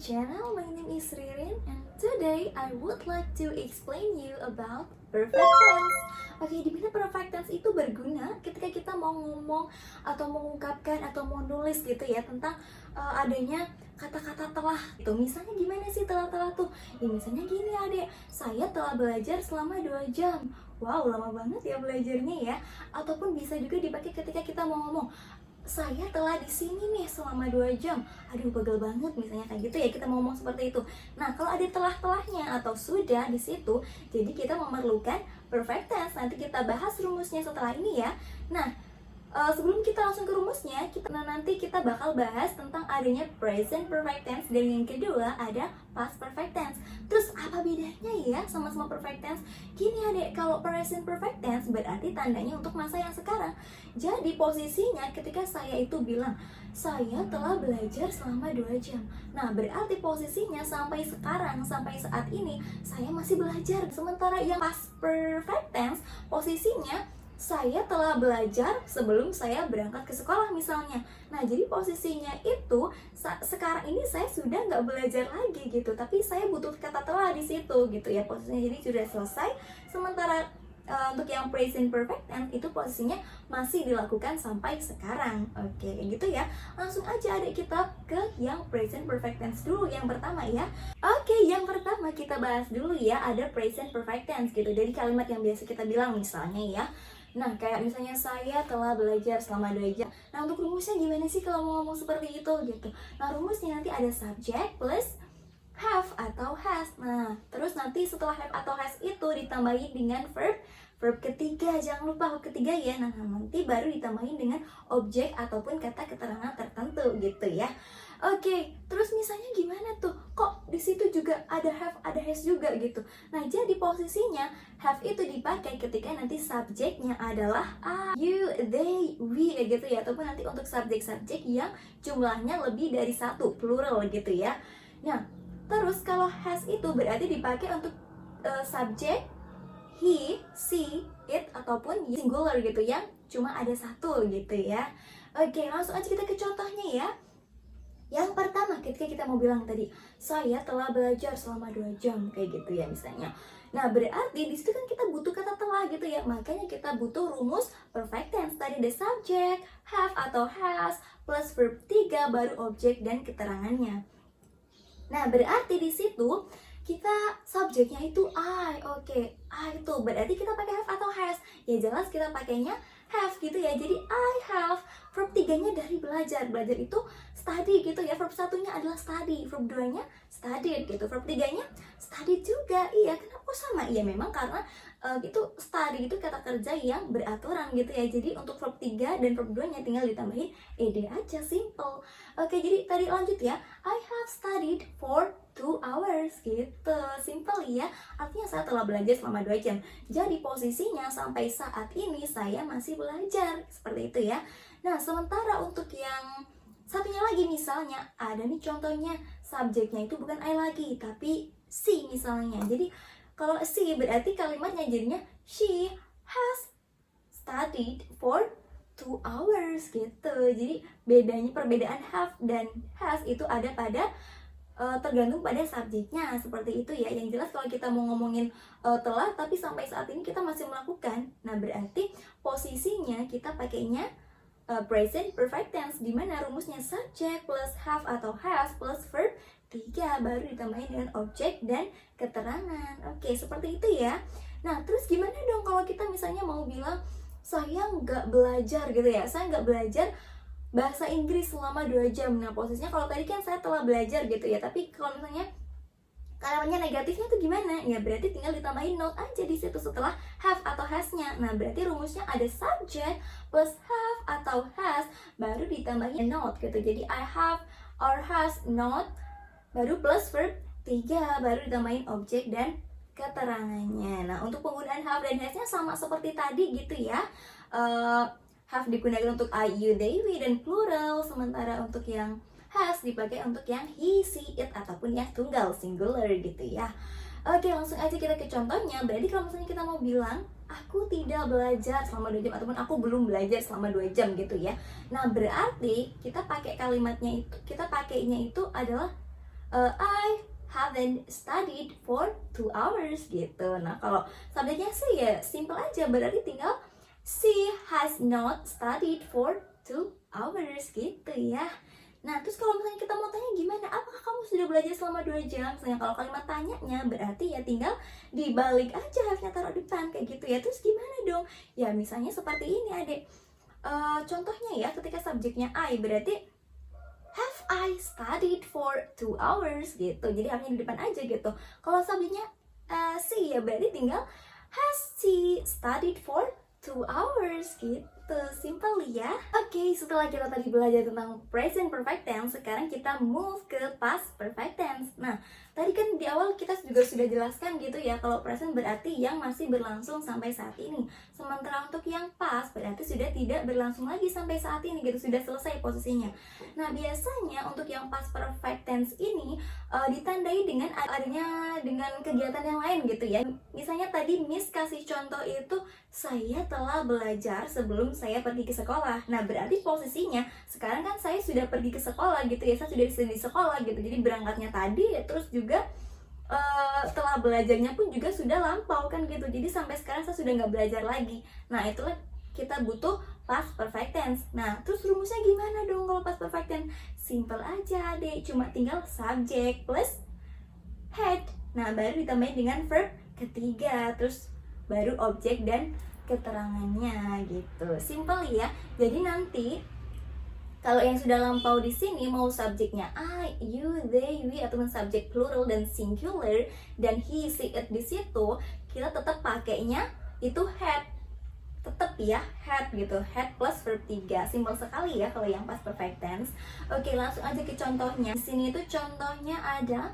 channel. My name is Ririn and today I would like to explain you about perfect tense. Oke, di mana perfect tense itu berguna ketika kita mau ngomong atau mengungkapkan atau mau nulis gitu ya tentang adanya kata-kata telah. Itu misalnya gimana sih telah-telah tuh? Ya misalnya gini adek, saya telah belajar selama 2 jam. Wow, lama banget ya belajarnya ya. Ataupun bisa juga dipakai ketika kita mau ngomong, saya telah di sini nih selama 2 jam. Aduh, pegel banget misalnya kayak gitu ya, kita mau ngomong seperti itu. Nah, kalau ada telah-telahnya atau sudah di situ, jadi kita memerlukan perfect tense. Nanti kita bahas rumusnya setelah ini ya. Nah, sebelum kita langsung ke rumusnya, nanti kita bakal bahas tentang adanya present perfect tense dan yang kedua ada past perfect tense. Terus apa bedanya ya sama-sama perfect tense? Gini adek, kalau present perfect tense berarti tandanya untuk masa yang sekarang. Jadi posisinya ketika saya itu bilang saya telah belajar selama 2 jam. Nah, berarti posisinya sampai sekarang, sampai saat ini saya masih belajar. Sementara yang past perfect tense posisinya saya telah belajar sebelum saya berangkat ke sekolah misalnya. Nah, jadi posisinya itu sekarang ini saya sudah nggak belajar lagi gitu, tapi saya butuh kata telah di situ gitu ya. Posisinya jadi sudah selesai. Sementara untuk yang present perfect tense itu posisinya masih dilakukan sampai sekarang. Oke, kayak gitu ya. Langsung aja adek kita ke yang present perfect tense dulu yang pertama ya. Oke, yang pertama kita bahas dulu ya, ada present perfect tense gitu. Dari kalimat yang biasa kita bilang misalnya ya. Nah, kayak misalnya saya telah belajar selama 2 jam. Nah, untuk rumusnya gimana sih kalau mau ngomong seperti itu gitu. Nah, rumusnya nanti ada subject plus have atau has. Nah, terus nanti setelah have atau has itu ditambahin dengan verb ketiga. Jangan lupa verb ketiga ya. Nah, nanti baru ditambahin dengan objek ataupun kata keterangan tertentu gitu ya. Oke, terus misalnya gimana tuh? Kok di situ juga ada have, ada has juga gitu. Nah, jadi posisinya have itu dipakai ketika nanti subjeknya adalah I, you, they, we kayak gitu ya. Ataupun nanti untuk subjek-subjek yang jumlahnya lebih dari 1, plural gitu ya. Nah, terus kalau has itu berarti dipakai untuk subjek he, she, it ataupun singular gitu yang cuma ada 1 gitu ya. Oke, langsung aja kita ke contohnya ya. Yang pertama, ketika kita mau bilang tadi, saya telah belajar selama 2 jam, kayak gitu ya misalnya. Nah, berarti di situ kan kita butuh kata telah gitu ya. Makanya kita butuh rumus perfect tense. Tadi ada subject, have atau has, plus verb 3, baru objek dan keterangannya. Nah, berarti di situ kita subjeknya itu I. Oke, I itu berarti kita pakai have atau has. Ya jelas kita pakainya have gitu ya. Jadi I have. Verb 3-nya dari belajar. Belajar itu study gitu ya. Verb 1-nya adalah study. Verb 2-nya studied gitu. Verb 3-nya studied juga. Iya, kenapa sama? Iya, memang karena itu study itu kata kerja yang beraturan gitu ya. Jadi untuk verb 3 dan verb 2-nya tinggal ditambahin ed aja, simple. Oke, jadi tadi lanjut ya. I have studied for 2 hours gitu. Simple ya. Artinya saya telah belajar selama 2 jam. Jadi posisinya sampai saat ini saya masih belajar. Seperti itu ya. Nah, sementara untuk yang satunya lagi misalnya ada nih contohnya subjeknya itu bukan I lagi tapi she misalnya. Jadi kalau she berarti kalimatnya jadinya she has studied for 2 hours gitu. Jadi bedanya perbedaan have dan has itu ada pada tergantung pada subjeknya seperti itu ya. Yang jelas kalau kita mau ngomongin telah tapi sampai saat ini kita masih melakukan. Nah, berarti posisinya kita pakainya present perfect tense di mana rumusnya subject plus have atau has plus verb 3 baru ditambahin dengan objek dan keterangan. Oke, seperti itu ya. Nah, terus gimana dong kalau kita misalnya mau bilang saya nggak belajar gitu ya. Saya nggak belajar bahasa Inggris selama 2 jam. Nah, posisinya kalau tadi kan saya telah belajar gitu ya. Tapi kalau misalnya kalimatnya negatifnya tuh gimana? Ya berarti tinggal ditambahin not aja di situ setelah have atau has-nya. Nah, berarti rumusnya ada subject plus have atau has baru ditambahin not gitu. Jadi I have or has not baru plus verb 3 baru ditambahin objek dan keterangannya. Nah, untuk penggunaan have dan has-nya sama seperti tadi gitu ya. Have digunakan untuk I, you, they, we dan plural, sementara untuk yang has dipakai untuk yang he, she, it ataupun yang tunggal singular gitu ya. Oke, langsung aja kita ke contohnya. Berarti kalau misalnya kita mau bilang aku tidak belajar selama 2 jam ataupun aku belum belajar selama 2 jam gitu ya. Nah, berarti kita pakai kalimatnya itu, kita pakainya itu adalah I haven't studied for 2 hours gitu. Nah kalau subjeknya sih ya simple aja, berarti tinggal she has not studied for 2 hours gitu ya. Nah terus kalau misalnya kita mau tanya gimana, apakah kamu sudah belajar selama 2 jam? Misalnya kalau kalimat tanyanya berarti ya tinggal dibalik aja, harusnya taruh depan kayak gitu ya. Terus gimana dong? Ya misalnya seperti ini adek. Contohnya ya, ketika subjeknya I berarti have I studied for 2 hours gitu. Jadi harusnya di depan aja gitu. Kalau subjeknya she ya berarti tinggal has she studied for 2 hours gitu. Simple ya. Oke, setelah kita tadi belajar tentang present perfect tense, sekarang kita move ke past perfect tense. Nah, tadi kan di awal kita juga sudah jelaskan gitu ya, kalau present berarti yang masih berlangsung sampai saat ini. Sementara untuk yang past berarti sudah tidak berlangsung lagi sampai saat ini gitu, sudah selesai posisinya. Nah, biasanya untuk yang past perfect tense ini ditandai dengan adanya dengan kegiatan yang lain gitu ya. Misalnya tadi Miss kasih contoh itu, saya telah belajar sebelum saya pergi ke sekolah. Nah, berarti posisinya sekarang kan saya sudah pergi ke sekolah gitu ya, saya sudah di sekolah gitu. Jadi berangkatnya tadi, terus juga setelah belajarnya pun juga sudah lampau kan gitu. Jadi sampai sekarang saya sudah nggak belajar lagi. Nah, itulah kita butuh past perfect tense. Nah, terus rumusnya gimana dong kalau past perfect tense? Simple aja deh, cuma tinggal subject plus had. Nah, baru ditambahin dengan verb ketiga, terus baru objek dan keterangannya gitu. Simple ya. Jadi nanti kalau yang sudah lampau di sini mau subjeknya I, you, they, we ataupun subjek plural dan singular dan he, she, it di situ, kita tetap pakainya itu had. Tetap ya, had gitu, had plus verb 3. Simpel sekali ya kalau yang past perfect tense. Oke, langsung aja ke contohnya. Di sini itu contohnya ada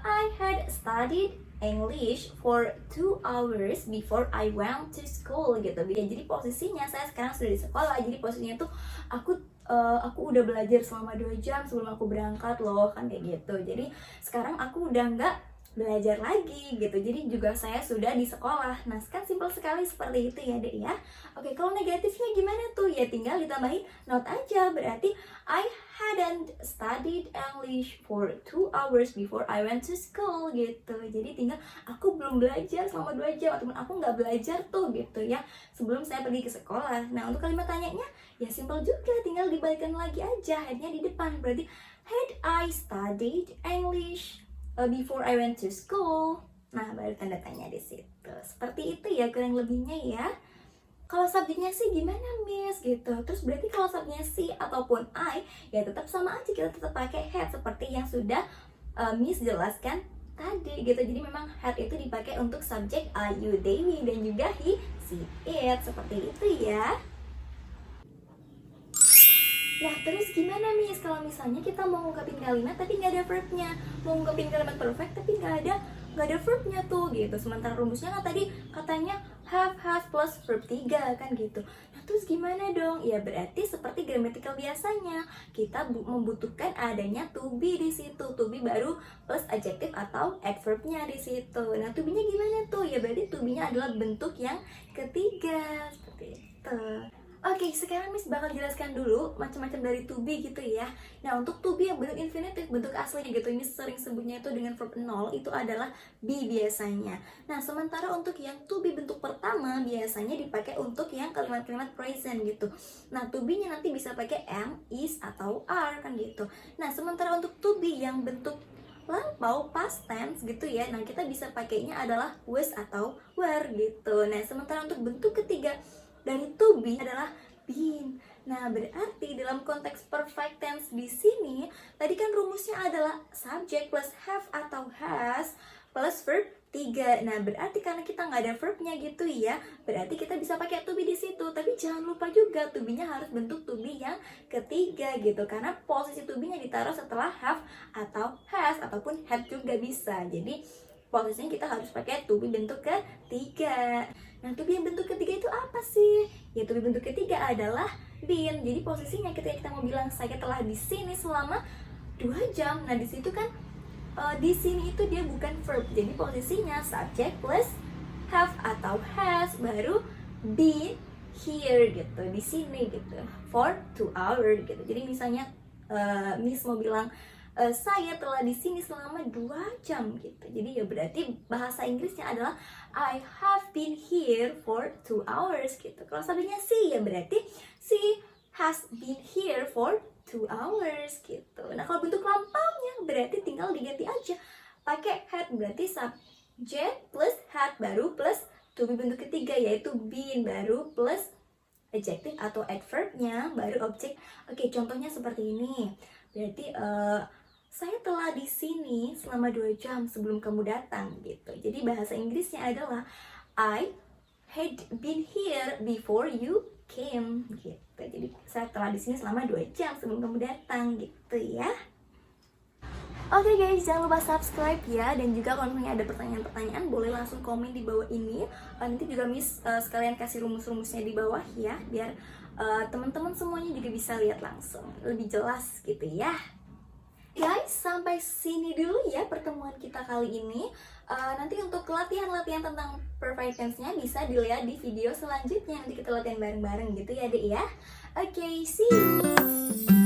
I had studied English for 2 hours before I went to school gitu. Ya, jadi posisinya saya sekarang sudah di sekolah. Jadi posisinya tuh aku udah belajar selama 2 jam sebelum aku berangkat loh, kan kayak gitu. Jadi sekarang aku udah nggak belajar lagi gitu, jadi juga saya sudah di sekolah. Nah kan simpel sekali seperti itu ya dek ya. Oke, kalau negatifnya gimana tuh? Ya tinggal ditambahin not aja, berarti I hadn't studied English for 2 hours before I went to school gitu. Jadi tinggal aku belum belajar selama 2 jam ataupun aku nggak belajar tuh gitu ya sebelum saya pergi ke sekolah. Nah untuk kalimat tanyanya ya simpel juga, tinggal dibalikkan lagi aja, headnya di depan, berarti had I studied English before I went to school. Nah, baru tanda tanya di situ. Seperti itu ya kurang lebihnya ya. Kalau subjeknya sih gimana Miss gitu. Terus berarti kalau subjeknya si ataupun I ya tetap sama aja, kita tetap pakai had seperti yang sudah Miss jelaskan tadi gitu. Jadi memang had itu dipakai untuk subjek I, you, they, we dan juga he, she, it. Seperti itu ya. Nah terus gimana Miss kalau misalnya kita mau ngungkapin kalimat tapi nggak ada verbnya, mau ngungkapin kalimat perfect tapi nggak ada verbnya tuh gitu. Sementara rumusnya kan tadi katanya have, has plus verb 3 kan gitu. Nah terus gimana dong? Ya berarti seperti grammatical biasanya, kita membutuhkan adanya to be di situ. To be baru plus adjective atau adverbnya di situ. Nah to be-nya gimana tuh? Ya berarti to be-nya adalah bentuk yang ketiga seperti itu. Oke, sekarang Miss bakal jelaskan dulu macam-macam dari to be gitu ya. Nah, untuk to be yang bentuk infinitif, bentuk aslinya gitu, Miss sering sebutnya itu dengan verb 0, itu adalah be biasanya. Nah, sementara untuk yang to be bentuk pertama biasanya dipakai untuk yang kalimat-kalimat present gitu. Nah, to be-nya nanti bisa pakai am, is, atau are kan gitu. Nah, sementara untuk to be yang bentuk lampau past tense gitu ya, nah kita bisa pakainya adalah was atau were gitu. Nah, sementara untuk bentuk ketiga dari to be adalah been. Nah, berarti dalam konteks perfect tense di sini, tadi kan rumusnya adalah subject plus have atau has plus verb 3. Nah, berarti karena kita nggak ada verbnya gitu ya, berarti kita bisa pakai to be di situ. Tapi jangan lupa juga to be-nya harus bentuk to be yang ketiga gitu, karena posisi to be-nya ditaruh setelah have atau has ataupun had juga bisa. Jadi posisinya kita harus pakai to be bentuk ketiga. Nah, to be yang bentuk ketiga itu apa sih? Ya, to be bentuk ketiga adalah been. Jadi posisinya ketika kita mau bilang saya telah di sini selama 2 jam. Nah, di situ kan di sini itu dia bukan verb. Jadi posisinya subject plus have atau has baru been here gitu, di sini gitu. For 2 hours gitu. Jadi misalnya Miss mau bilang saya telah di sini selama 2 jam gitu. Jadi ya berarti bahasa Inggrisnya adalah I have been here for 2 hours gitu. Kalau seandainya she ya berarti she has been here for 2 hours gitu. Nah kalau bentuk lampaunya berarti tinggal diganti aja. Pakai had berarti subject plus had baru plus to be bentuk ketiga yaitu been baru plus adjective atau adverbnya baru objek. Oke, contohnya seperti ini. Berarti saya telah di sini selama 2 jam sebelum kamu datang gitu. Jadi bahasa Inggrisnya adalah I had been here before you came gitu. Jadi saya telah di sini selama 2 jam sebelum kamu datang gitu ya. Oke guys, jangan lupa subscribe ya. Dan juga kalau misalnya ada pertanyaan-pertanyaan boleh langsung komen di bawah ini. Nanti juga Miss sekalian kasih rumus-rumusnya di bawah ya, biar teman-teman semuanya juga bisa lihat langsung lebih jelas gitu ya. Guys, sampai sini dulu ya pertemuan kita kali ini. Nanti untuk latihan-latihan tentang perfect tense-nya bisa dilihat di video selanjutnya. Nanti kita latihan bareng-bareng gitu ya, Dek ya. Oke, see you.